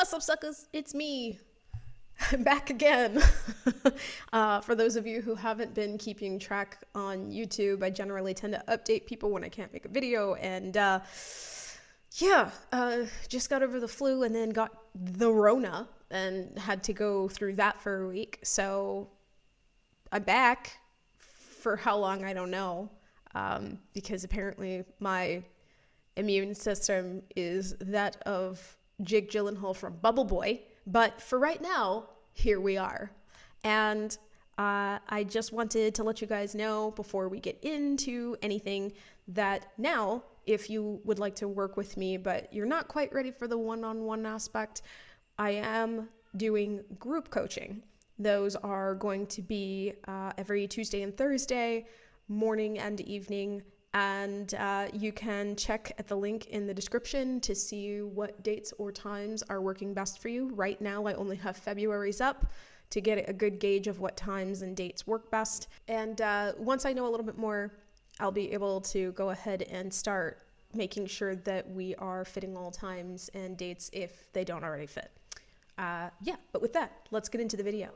What's up, suckers? It's me. I'm back again. For those of you who haven't been keeping track on YouTube, I generally tend to update people when I can't make a video. And just got over the flu and then got the Rona and had to go through that for a week. So I'm back for how long, I don't know, because apparently my immune system is that of Jake Gyllenhaal from Bubble Boy. But for right now, here we are. And I just wanted to let you guys know before we get into anything that now, if you would like to work with me, but you're not quite ready for the one-on-one aspect, I am doing group coaching. Those are going to be every Tuesday and Thursday, morning and evening. And you can check at the link in the description to see what dates or times are working best for you. Right now, I only have February's up to get a good gauge of what times and dates work best. And once I know a little bit more, I'll be able to go ahead and start making sure that we are fitting all times and dates if they don't already fit. But with that, let's get into the video.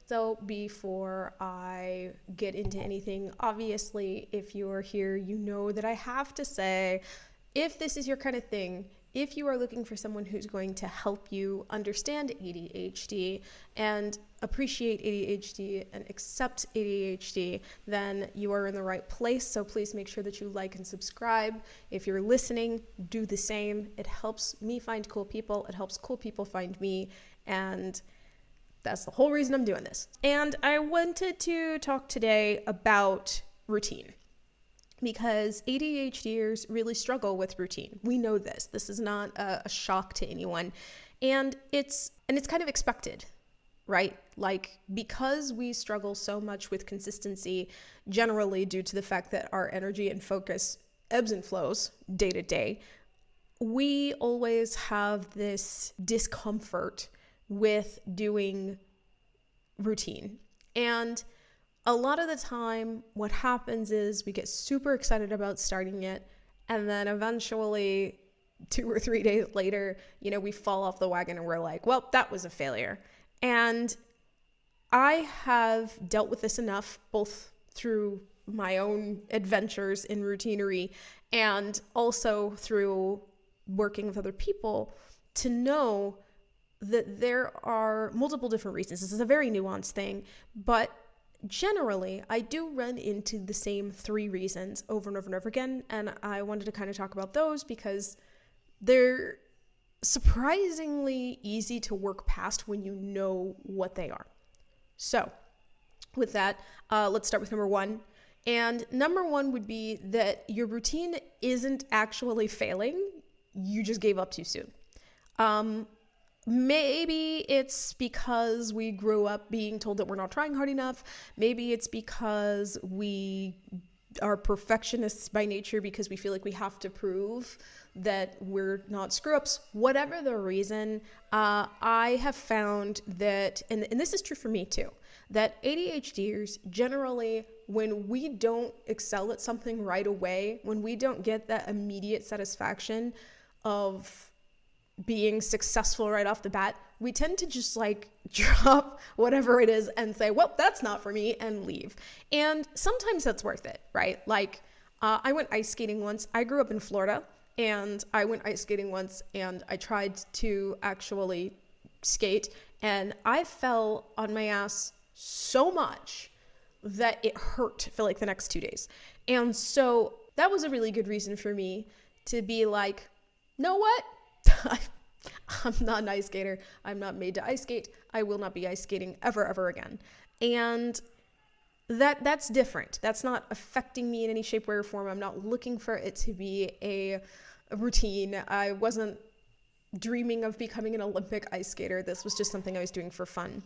So before I get into anything, obviously, if you're here, you know that I have to say, if this is your kind of thing, if you are looking for someone who's going to help you understand ADHD and appreciate ADHD and accept ADHD, then you are in the right place. So please make sure that you like and subscribe. If you're listening, do the same. It helps me find cool people. It helps cool people find me. And that's the whole reason I'm doing this. And I wanted to talk today about routine because ADHDers really struggle with routine. We know this. This is not a shock to anyone. And it's kind of expected, right? Like, because we struggle so much with consistency, generally due to the fact that our energy and focus ebbs and flows day to day, we always have this discomfort with doing routine. And a lot of the time what happens is we get super excited about starting it, and then eventually 2 or 3 days later, we fall off the wagon and we're like, well, that was a failure. And I have dealt with this enough, both through my own adventures in routinery and also through working with other people, to know that there are multiple different reasons. This is a very nuanced thing, but generally I do run into the same 3 reasons over and over and over again. And I wanted to kind of talk about those because they're surprisingly easy to work past when you know what they are. So with that, let's start with number 1. And number 1 would be that your routine isn't actually failing. You just gave up too soon. Maybe it's because we grew up being told that we're not trying hard enough. Maybe it's because we are perfectionists by nature because we feel like we have to prove that we're not screw-ups. Whatever the reason, I have found that, and this is true for me too, that ADHDers generally, when we don't excel at something right away, when we don't get that immediate satisfaction of being successful right off the bat, we tend to just drop whatever it is and say, well, that's not for me, and leave. And sometimes that's worth it, right? I went ice skating once. I grew up in Florida, and I went ice skating once, and I tried to actually skate, and I fell on my ass so much that it hurt for the next 2 days. And so that was a really good reason for me to be like, know what? I'm not an ice skater. I'm not made to ice skate. I will not be ice skating ever again. And that's different. That's not affecting me in any shape, way, or form. I'm not looking for it to be a routine. I wasn't dreaming of becoming an Olympic ice skater. This was just something I was doing for fun.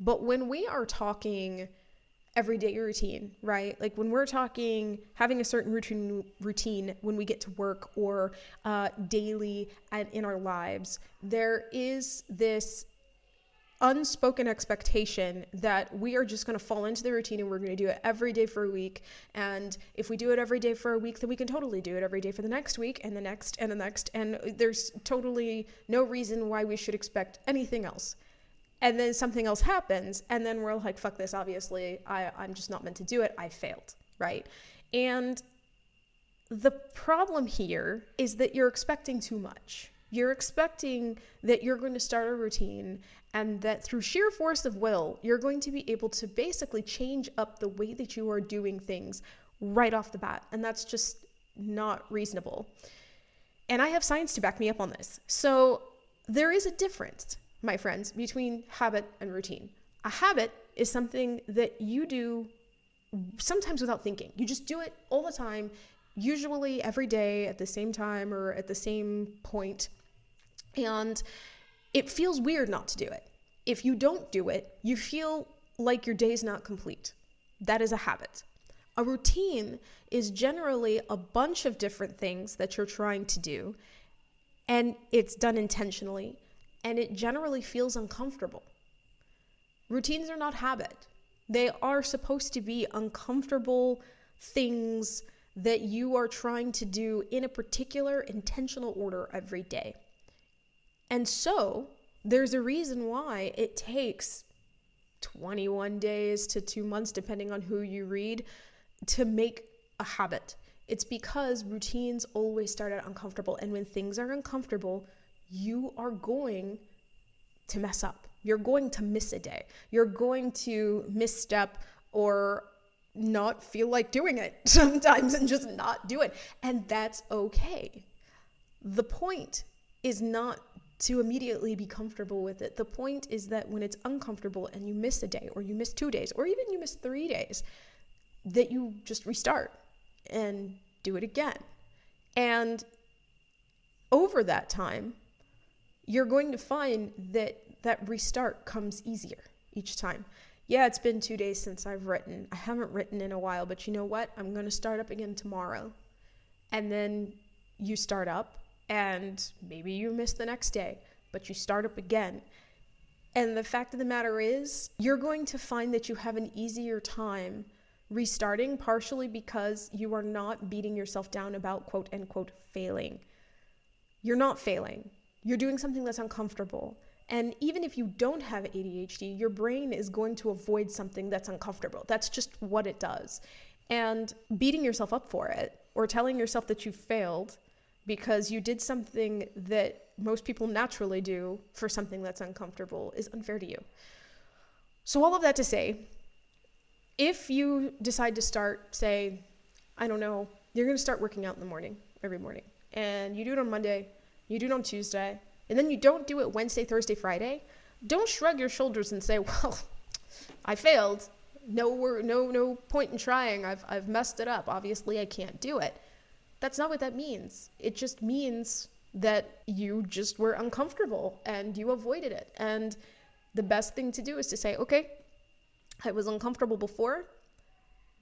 But when we are talking everyday routine, right? When we're talking having a certain routine when we get to work or daily and in our lives, there is this unspoken expectation that we are just going to fall into the routine and we're going to do it every day for a week. And if we do it every day for a week, then we can totally do it every day for the next week and the next and the next. And there's totally no reason why we should expect anything else. And then something else happens, and then we're like, fuck this, obviously, I'm just not meant to do it. I failed, right? And the problem here is that you're expecting too much. You're expecting that you're going to start a routine and that through sheer force of will, you're going to be able to basically change up the way that you are doing things right off the bat. And that's just not reasonable. And I have science to back me up on this. So there is a difference, my friends, between habit and routine. A habit is something that you do sometimes without thinking. You just do it all the time, usually every day at the same time or at the same point. And it feels weird not to do it. If you don't do it, you feel like your day is not complete. That is a habit. A routine is generally a bunch of different things that you're trying to do, and it's done intentionally, and it generally feels uncomfortable. Routines are not habit. They are supposed to be uncomfortable things that you are trying to do in a particular intentional order every day. And so there's a reason why it takes 21 days to 2 months, depending on who you read, to make a habit. It's because routines always start out uncomfortable. And when things are uncomfortable, you are going to mess up. You're going to miss a day. You're going to misstep or not feel like doing it sometimes and just not do it. And that's okay. The point is not to immediately be comfortable with it. The point is that when it's uncomfortable and you miss a day or you miss 2 days or even you miss 3 days, that you just restart and do it again. And over that time, you're going to find that that restart comes easier each time. Yeah, it's been 2 days since I've written. I haven't written in a while, but you know what? I'm going to start up again tomorrow. And then you start up and maybe you miss the next day, but you start up again. And the fact of the matter is, you're going to find that you have an easier time restarting, partially because you are not beating yourself down about quote unquote failing. You're not failing. You're doing something that's uncomfortable. And even if you don't have ADHD, your brain is going to avoid something that's uncomfortable. That's just what it does. And beating yourself up for it or telling yourself that you failed because you did something that most people naturally do for something that's uncomfortable is unfair to you. So all of that to say, if you decide to start, say, I don't know, you're going to start working out in the morning, every morning, and you do it on Monday, you do it on Tuesday, and then you don't do it Wednesday, Thursday, Friday, don't shrug your shoulders and say, well, I failed. No point in trying. I've messed it up. Obviously, I can't do it. That's not what that means. It just means that you just were uncomfortable and you avoided it. And the best thing to do is to say, okay, I was uncomfortable before,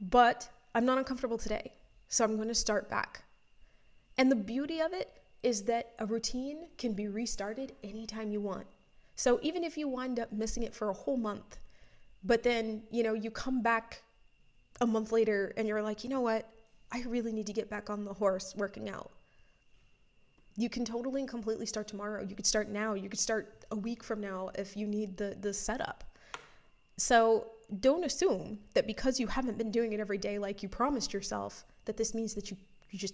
but I'm not uncomfortable today. So I'm going to start back. And the beauty of it is that a routine can be restarted anytime you want. So even if you wind up missing it for a whole month, but then, you come back a month later and you're like, you know what? I really need to get back on the horse working out. You can totally and completely start tomorrow. You could start now. You could start a week from now if you need the setup. So don't assume that because you haven't been doing it every day like you promised yourself, that this means that you just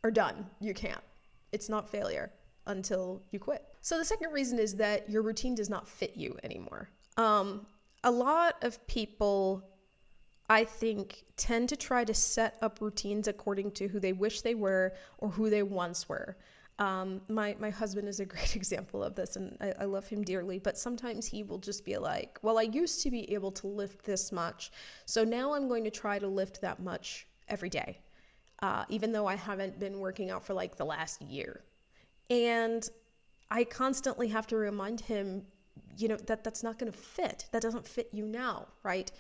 are done. You can't. It's not failure until you quit. So the second reason is that your routine does not fit you anymore. A lot of people, I think, tend to try to set up routines according to who they wish they were or who they once were. My husband is a great example of this, and I love him dearly, but sometimes he will just be like, well, I used to be able to lift this much, so now I'm going to try to lift that much every day, even though I haven't been working out for like the last year. And I constantly have to remind him, that's not going to fit. That doesn't fit you now, right?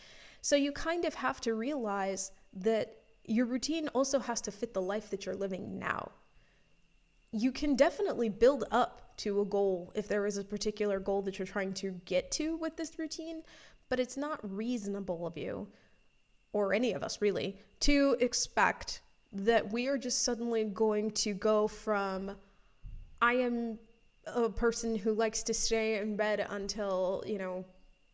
So you kind of have to realize that your routine also has to fit the life that you're living now. you can definitely build up to a goal if there is a particular goal that you're trying to get to with this routine, but it's not reasonable of you, or any of us really, to expect that we are just suddenly going to go from, I am a person who likes to stay in bed until,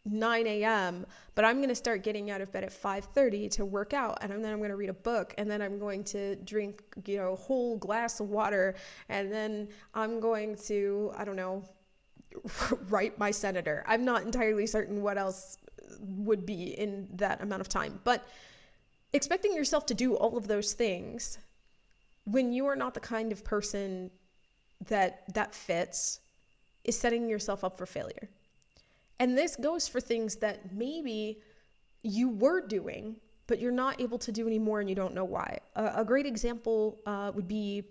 9 a.m., but I'm going to start getting out of bed at 5:30 to work out, and then I'm going to read a book, and then I'm going to drink, a whole glass of water, and then I'm going to, I don't know, write my senator. I'm not entirely certain what else would be in that amount of time, but expecting yourself to do all of those things when you are not the kind of person that fits is setting yourself up for failure. And this goes for things that maybe you were doing, but you're not able to do anymore and you don't know why. A great example would be,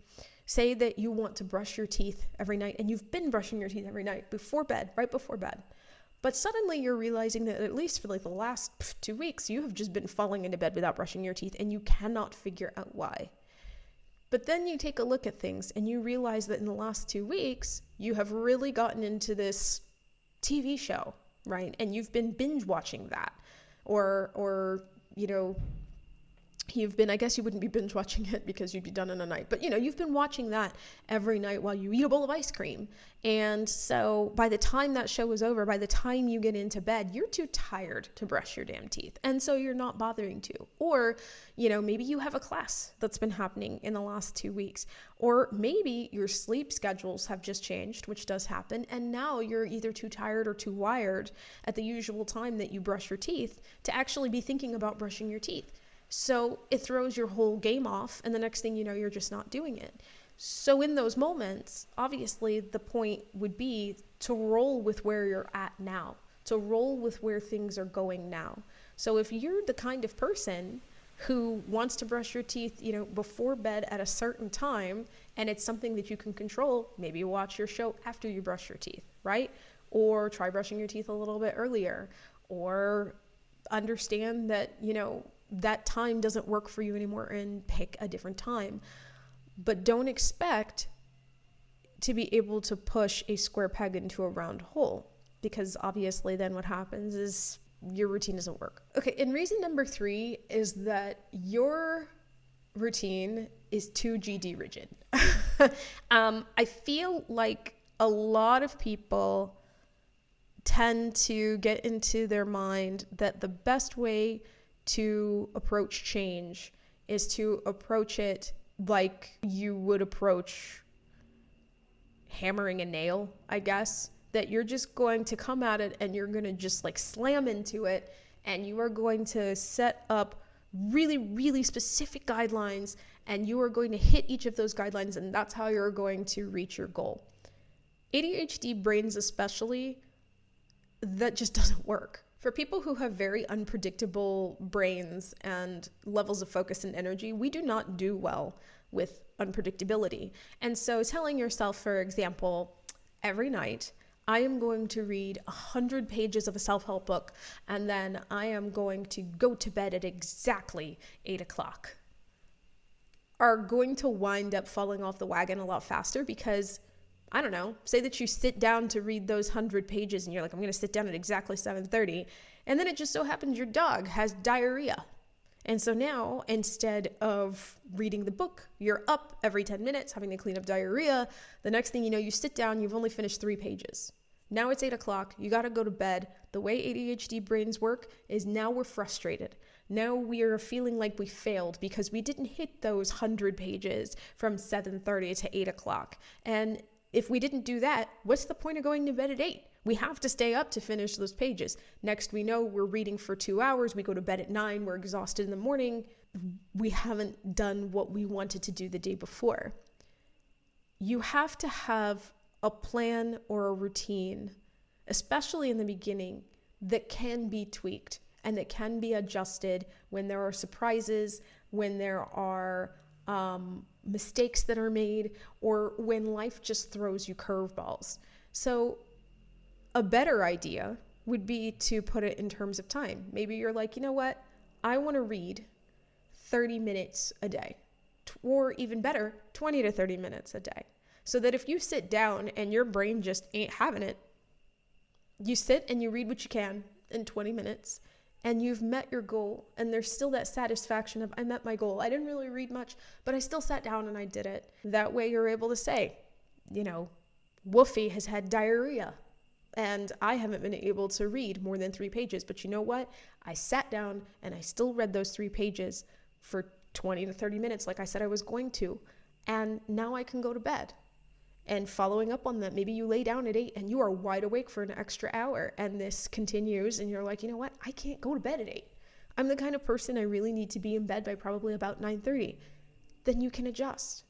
say that you want to brush your teeth every night, and you've been brushing your teeth every night before bed, right before bed. But suddenly you're realizing that at least for like the last 2 weeks, you have just been falling into bed without brushing your teeth, and you cannot figure out why. But then you take a look at things and you realize that in the last 2 weeks, you have really gotten into this TV show, right? And you've been binge watching that. Or you've been, I guess you wouldn't be binge watching it because you'd be done in a night, but you've been watching that every night while you eat a bowl of ice cream. And so by the time that show is over, by the time you get into bed, you're too tired to brush your damn teeth. And so you're not bothering to. Or, maybe you have a class that's been happening in the last 2 weeks. Or maybe your sleep schedules have just changed, which does happen. And now you're either too tired or too wired at the usual time that you brush your teeth to actually be thinking about brushing your teeth. So it throws your whole game off, and the next thing you know, you're just not doing it. So in those moments, obviously the point would be to roll with where you're at now, to roll with where things are going now. So if you're the kind of person who wants to brush your teeth, before bed at a certain time, and it's something that you can control, maybe watch your show after you brush your teeth, right? Or try brushing your teeth a little bit earlier, or understand that, that time doesn't work for you anymore and pick a different time. But don't expect to be able to push a square peg into a round hole, because obviously then what happens is your routine doesn't work. Okay, and reason number 3 is that your routine is too GD rigid. I feel like a lot of people tend to get into their mind that the best way to approach change is to approach it like you would approach hammering a nail, I guess. That you're just going to come at it and you're going to just like slam into it, and you are going to set up really, really specific guidelines, and you are going to hit each of those guidelines, and that's how you're going to reach your goal. ADHD brains especially, that just doesn't work. For people who have very unpredictable brains and levels of focus and energy, we do not do well with unpredictability. And so telling yourself, for example, every night, I am going to read 100 pages of a self-help book, and then I am going to go to bed at exactly 8 o'clock, are going to wind up falling off the wagon a lot faster because, I don't know, say that you sit down to read those 100 pages and you're like, I'm going to sit down at exactly 7:30. And then it just so happens your dog has diarrhea. And so now, instead of reading the book, you're up every 10 minutes having to clean up diarrhea. The next thing you know, you sit down, you've only finished 3 pages. Now it's 8 o'clock, you got to go to bed. The way ADHD brains work is now we're frustrated. Now we are feeling like we failed because we didn't hit those 100 pages from 7:30 to 8 o'clock. And if we didn't do that, what's the point of going to bed at 8? We have to stay up to finish those pages. Next, we know we're reading for 2 hours. We go to bed at 9. We're exhausted in the morning. We haven't done what we wanted to do the day before. You have to have a plan or a routine, especially in the beginning, that can be tweaked and that can be adjusted when there are surprises, when there are mistakes that are made, or when life just throws you curveballs. So a better idea would be to put it in terms of time. Maybe you're like, you know what? I want to read 30 minutes a day, or even better, 20 to 30 minutes a day. so that if you sit down and your brain just ain't having it, you sit and you read what you can in 20 minutes and you've met your goal, and there's still that satisfaction of, I met my goal. I didn't really read much, but I still sat down and I did it. That way you're able to say, you know, Woofy has had diarrhea and I haven't been able to read more than 3 pages, but you know what? I sat down and I still read those 3 pages for 20 to 30 minutes like I said I was going to, and now I can go to bed. And following up on that, maybe you lay down at 8 and you are wide awake for an extra hour, and this continues and you're like, you know what? I can't go to bed at 8. I'm the kind of person I really need to be in bed by probably about 9:30. Then you can adjust.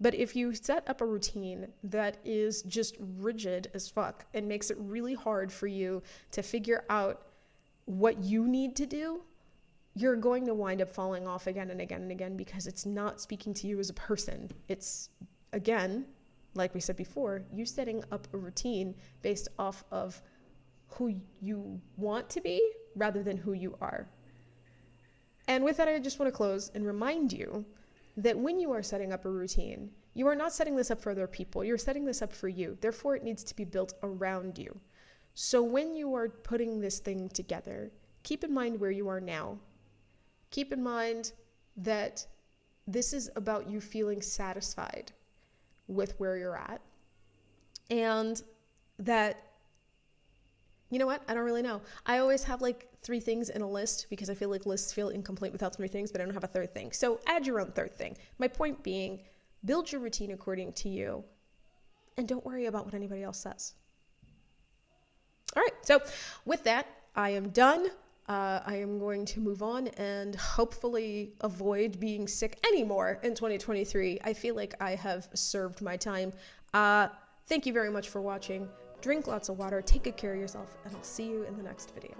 But if you set up a routine that is just rigid as fuck and makes it really hard for you to figure out what you need to do, you're going to wind up falling off again and again and again, because it's not speaking to you as a person. It's, again, like we said before, you setting up a routine based off of who you want to be rather than who you are. And with that, I just want to close and remind you that when you are setting up a routine, you are not setting this up for other people. You're setting this up for you. Therefore, it needs to be built around you. So when you are putting this thing together, keep in mind where you are now. Keep in mind that this is about you feeling satisfied with where you're at, and that, you know what, I don't really know. I always have like 3 things in a list because I feel like lists feel incomplete without 3 things, but I don't have a 3rd thing. So add your own 3rd thing. My point being, build your routine according to you and don't worry about what anybody else says. All right, so with that, I am done. I am going to move on and hopefully avoid being sick anymore in 2023. I feel like I have served my time. Thank you very much for watching. Drink lots of water, take good care of yourself, and I'll see you in the next video.